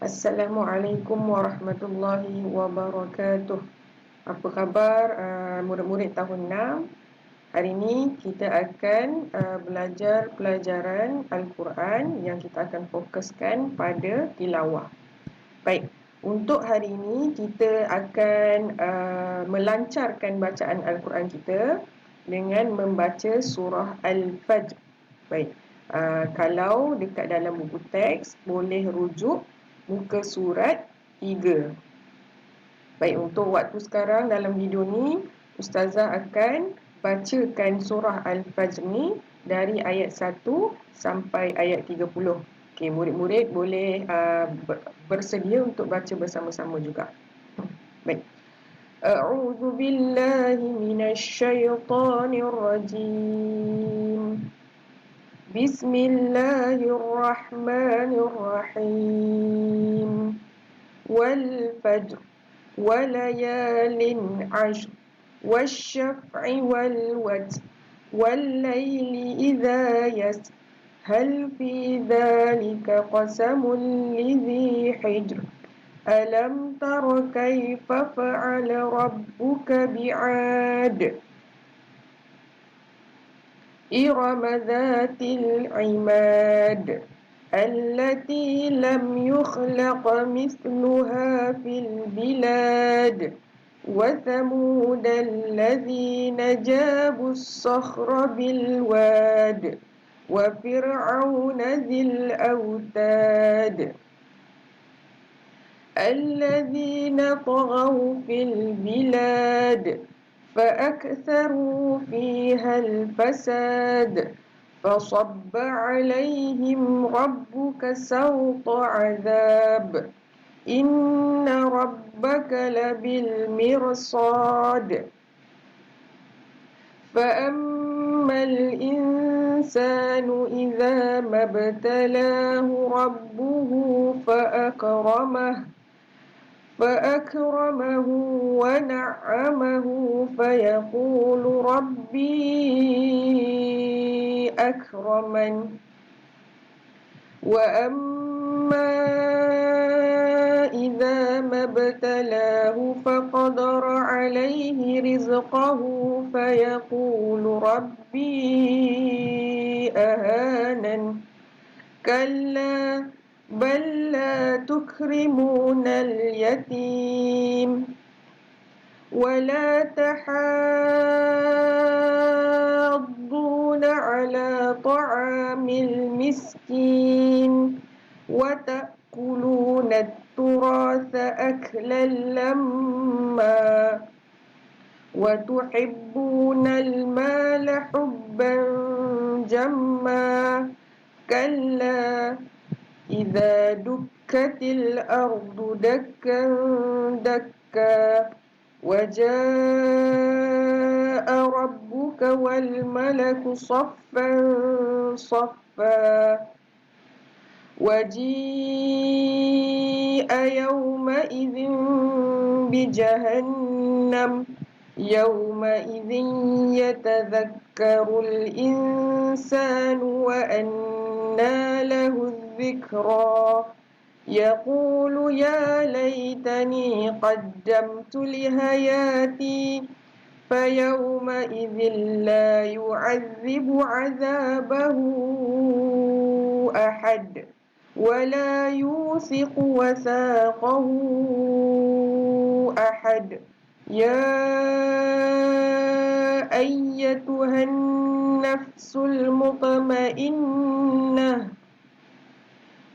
Assalamualaikum warahmatullahi wabarakatuh. Apa khabar murid-murid tahun 6? Hari ini kita akan belajar pelajaran Al-Quran yang kita akan fokuskan pada tilawah. Baik, untuk hari ini kita akan melancarkan bacaan Al-Quran kita dengan membaca surah Al-Fajr. Baik, kalau dekat dalam buku teks boleh rujuk muka surat 3. Baik, untuk waktu sekarang dalam video ni Ustazah akan bacakan surah Al-Fajr ni dari ayat 1 sampai ayat 30. Okey, murid-murid boleh bersedia untuk baca bersama-sama juga. Baik. A'udzu billahi minasy syaithanir rajim. Bismillahirrahmanirrahim. Wal fajr وليال عشر والشفع والوتر والليل إذا يسر هل في ذلك قسم لذي حجر ألم تر كيف فعل ربك بعاد إرم ذات العماد التي لم يخلق مثلها في البلاد وثمود الذين جابوا الصخر بالواد وفرعون ذي الأوتاد الذين طغوا في البلاد فأكثروا فيها الفساد فصب عليهم ربك سوط عذاب إن ربك لبالمرصاد فأما الإنسان إذا ما ابتلاه ربه فأكرمه ونعمه فيقول ربي أكرمن وأما إذا ما ابتلاه فقدر عليه رزقه فيقول ربي أهانن كلا بل لا تكرمون اليتيم ولا تحاضون على طعام المسكين وتأكلون التراث أكلا لما وتحبون المال حبا جما كلا إذا دكت الأرض دكا دكا وجاء ربك والملك صفا صفا وجيء يومئذ بجهنم يومئذ يتذكر الإنسان وأنى له الذكرى يقول يا ليتني قدمت لحياتي فيومئذ لا يعذب عذابه أحد ولا يوثق وثاقه أحد يا أيتها النفس المطمئنة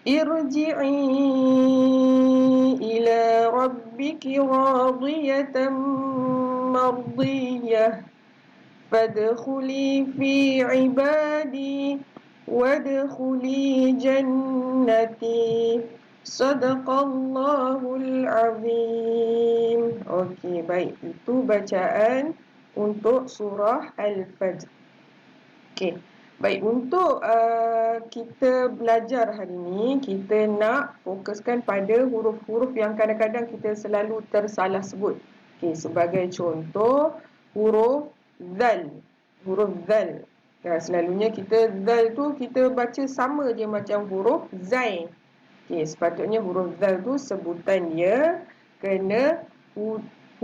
ارجعي إلى ربك راضية مرضية فادخلي في عبادي وادخلي جنتي Sadaqallahul Azim. Okey, baik. Itu bacaan untuk surah Al-Fajr. Okey. Baik, untuk kita belajar hari ini, kita nak fokuskan pada huruf-huruf yang kadang-kadang kita selalu tersalah sebut. Okey, sebagai contoh, huruf Zal. Huruf Zal. Selalunya kita Zal tu kita baca sama je macam huruf Zain. Okey, sepatutnya huruf zal tu sebutan dia kena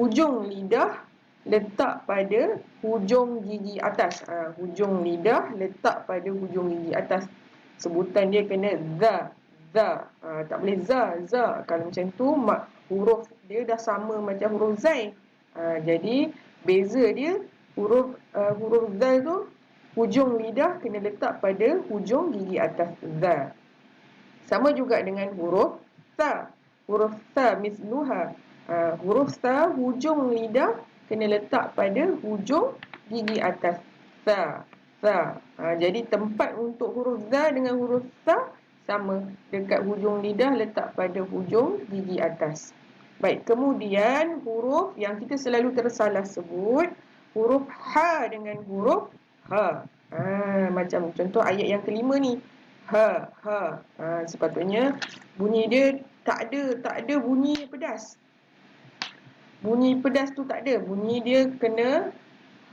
hujung lidah letak pada hujung gigi atas. Hujung lidah letak pada hujung gigi atas. Sebutan dia kena za. Tak boleh za. Kalau macam tu huruf dia dah sama macam huruf zai. Jadi beza dia huruf zal tu hujung lidah kena letak pada hujung gigi atas za. Sama juga dengan huruf ta. Huruf ta misluha. Huruf ta hujung lidah kena letak pada hujung gigi atas ta. Jadi tempat untuk huruf za dengan huruf ta sama, dekat hujung lidah letak pada hujung gigi atas. Baik, kemudian huruf yang kita selalu tersalah sebut, huruf ha dengan huruf ha. Macam contoh ayat yang kelima ni. Ha. Sepatutnya bunyi dia tak ada bunyi pedas. Bunyi pedas tu tak ada. Bunyi dia kena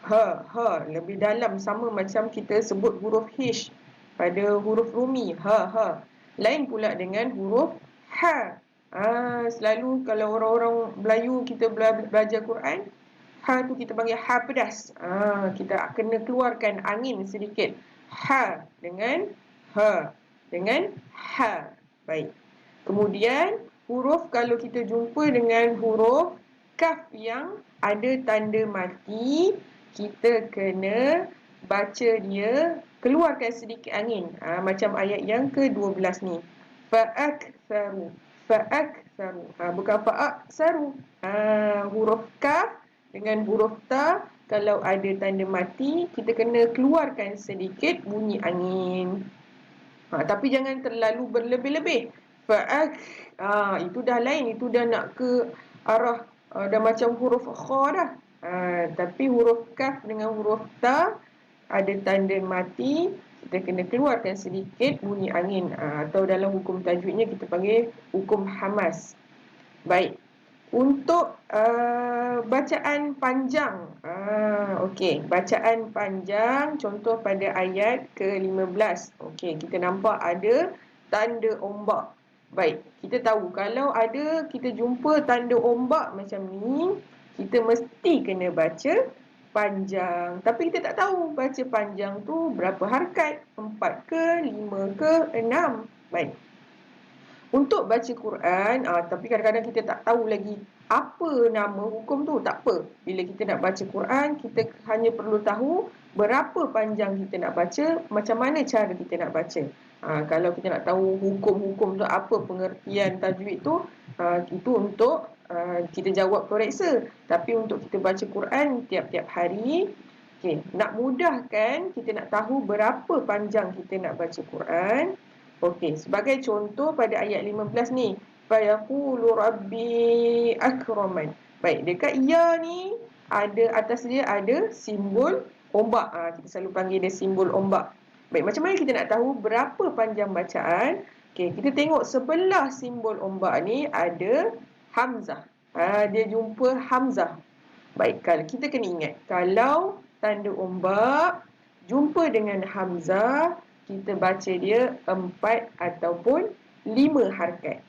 ha. Lebih dalam, sama macam kita sebut huruf H pada huruf Rumi. Ha. Lain pula dengan huruf ha. Selalu kalau orang-orang Melayu kita belajar Quran, ha tu kita panggil ha pedas. Kita kena keluarkan angin sedikit. Ha dengan ha. Baik. Kemudian huruf, kalau kita jumpa dengan huruf kaf yang ada tanda mati, kita kena baca dia, keluarkan sedikit angin. Macam ayat yang ke-12 ni. Fa'aktharu. Bukan fa'aksaru. Huruf kaf dengan huruf ta, kalau ada tanda mati, kita kena keluarkan sedikit bunyi angin. Tapi jangan terlalu berlebih-lebih. Itu dah lain. Itu dah nak ke arah dah macam huruf kha dah. Tapi huruf kaf dengan huruf ta ada tanda mati, kita kena keluarkan sedikit bunyi angin. Atau dalam hukum tajwidnya kita panggil hukum hamas. Baik. Untuk bacaan panjang. Okey, bacaan panjang contoh pada ayat ke-15. Okey, kita nampak ada tanda ombak. Baik, kita tahu kalau kita jumpa tanda ombak macam ni, kita mesti kena baca panjang. Tapi kita tak tahu baca panjang tu berapa harakat, 4 ke, 5 ke, 6. Baik. Untuk baca Quran, tapi kadang-kadang kita tak tahu lagi apa nama hukum tu. Tak apa. Bila kita nak baca Quran, kita hanya perlu tahu berapa panjang kita nak baca, macam mana cara kita nak baca. Kalau kita nak tahu hukum-hukum tu, apa pengertian tajwid tu, itu untuk kita jawab koreksa. Tapi untuk kita baca Quran tiap-tiap hari, nak mudahkan kita nak tahu berapa panjang kita nak baca Quran. Okey, sebagai contoh pada ayat 15 ni, fayaqulu rabbi akraman. Baik, dekat ya ni atas dia ada simbol ombak. Kita selalu panggil dia simbol ombak. Baik, macam mana kita nak tahu berapa panjang bacaan? Okey, kita tengok sebelah simbol ombak ni ada hamzah. Dia jumpa hamzah. Baik, kalau kita kena ingat, kalau tanda ombak jumpa dengan hamzah, kita baca dia 4 ataupun 5 harakat.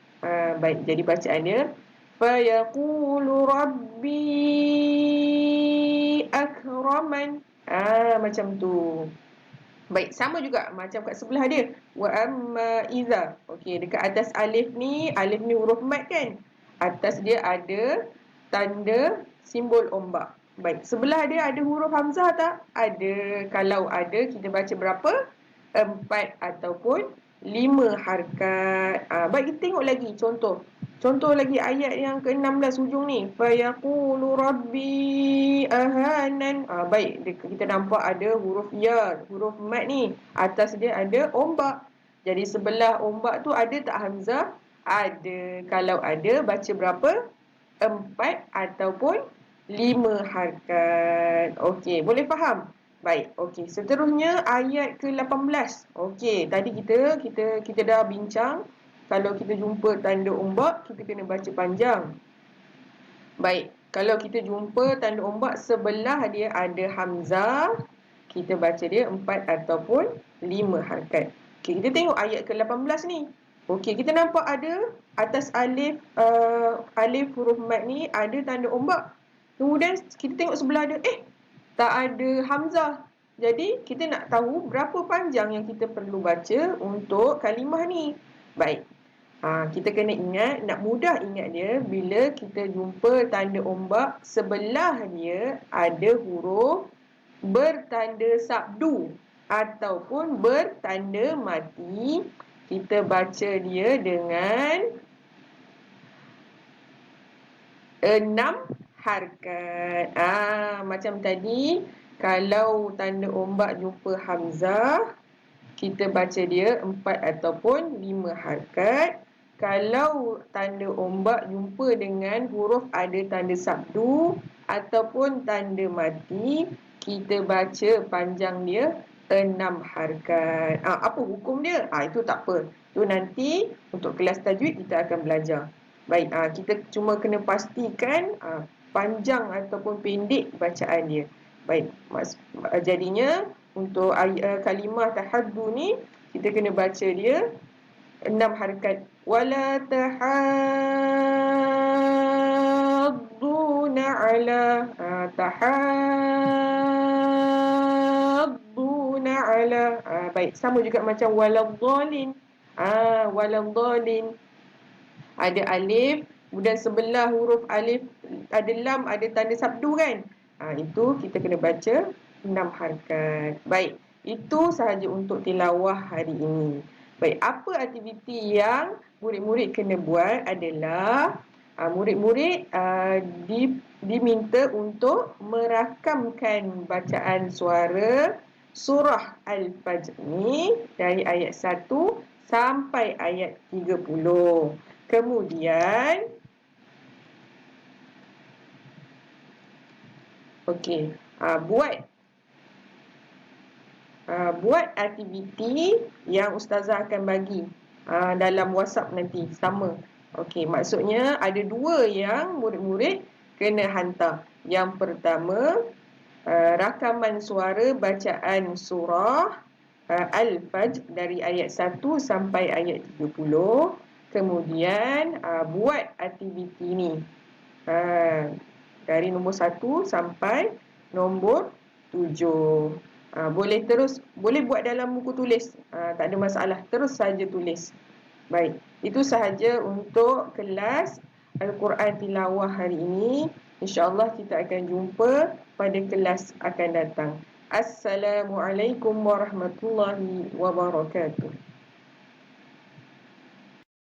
Baik, jadi bacaan dia fayaqulu rabbi akraman. Macam tu. Baik, sama juga macam kat sebelah dia. Wa amma iza. Okey, dekat atas alif ni huruf mat kan? Atas dia ada tanda simbol ombak. Baik, sebelah dia ada huruf hamzah tak? Ada. Kalau ada, kita baca berapa? 4 ataupun 5 harakat. Baik, kita tengok lagi contoh. Contoh lagi ayat yang ke-16 hujung ni. Fayaqulu rabbi ahanan. Baik, kita nampak ada huruf ya, huruf mat ni. Atas dia ada ombak. Jadi sebelah ombak tu ada tak hamzah? Ada. Kalau ada, baca berapa? 4 ataupun 5 harakat. Okey, boleh faham? Baik, okey. Seterusnya ayat ke-18. Okey, tadi kita dah bincang kalau kita jumpa tanda ombak, kita kena baca panjang. Baik, kalau kita jumpa tanda ombak sebelah dia ada hamzah, kita baca dia 4 ataupun 5 harakat. Okey, kita tengok ayat ke-18 ni. Okey, kita nampak ada atas alif alif huruf mat ni ada tanda ombak. Kemudian kita tengok sebelah dia, tak ada hamzah. Jadi kita nak tahu berapa panjang yang kita perlu baca untuk kalimah ni. Baik. Kita kena ingat, nak mudah ingat dia bila kita jumpa tanda ombak sebelah dia ada huruf bertanda sabdu ataupun bertanda mati, kita baca dia dengan 6 harakat. Macam tadi, kalau tanda ombak jumpa hamzah, kita baca dia 4 ataupun 5 harakat. Kalau tanda ombak jumpa dengan huruf ada tanda sabdu ataupun tanda mati, kita baca panjang dia 6 harakat. Apa hukum dia? Itu tak apa. Itu nanti untuk kelas tajwid kita akan belajar. Baik, kita cuma kena pastikan panjang ataupun pendek bacaan dia. Baik, jadinya untuk kalimah tahaddu ni kita kena baca dia 6 harakat. Wala tahadduna ala tahadduna ala. Baik, sama juga macam waladhdallin. Waladhdallin. Ada alif, kemudian sebelah huruf alif ada lam, ada tanda sabdu kan? Itu kita kena baca 6 harakat. Baik, itu sahaja untuk tilawah hari ini. Baik, apa aktiviti yang murid-murid kena buat adalah murid-murid diminta untuk merakamkan bacaan suara surah Al-Fajr ni dari ayat 1 sampai ayat 30. Kemudian buat aktiviti yang ustazah akan bagi dalam WhatsApp nanti sama. Okey, maksudnya ada 2 yang murid-murid kena hantar. Yang pertama, rakaman suara bacaan surah Al-Fajr dari ayat 1 sampai ayat 30. Kemudian buat aktiviti ni dari nombor 1 sampai nombor 7. Boleh buat dalam buku tulis, tak ada masalah, terus saja tulis. Baik, itu sahaja untuk kelas Al-Quran Tilawah hari ini. InsyaAllah kita akan jumpa pada kelas akan datang. Assalamualaikum warahmatullahi wabarakatuh.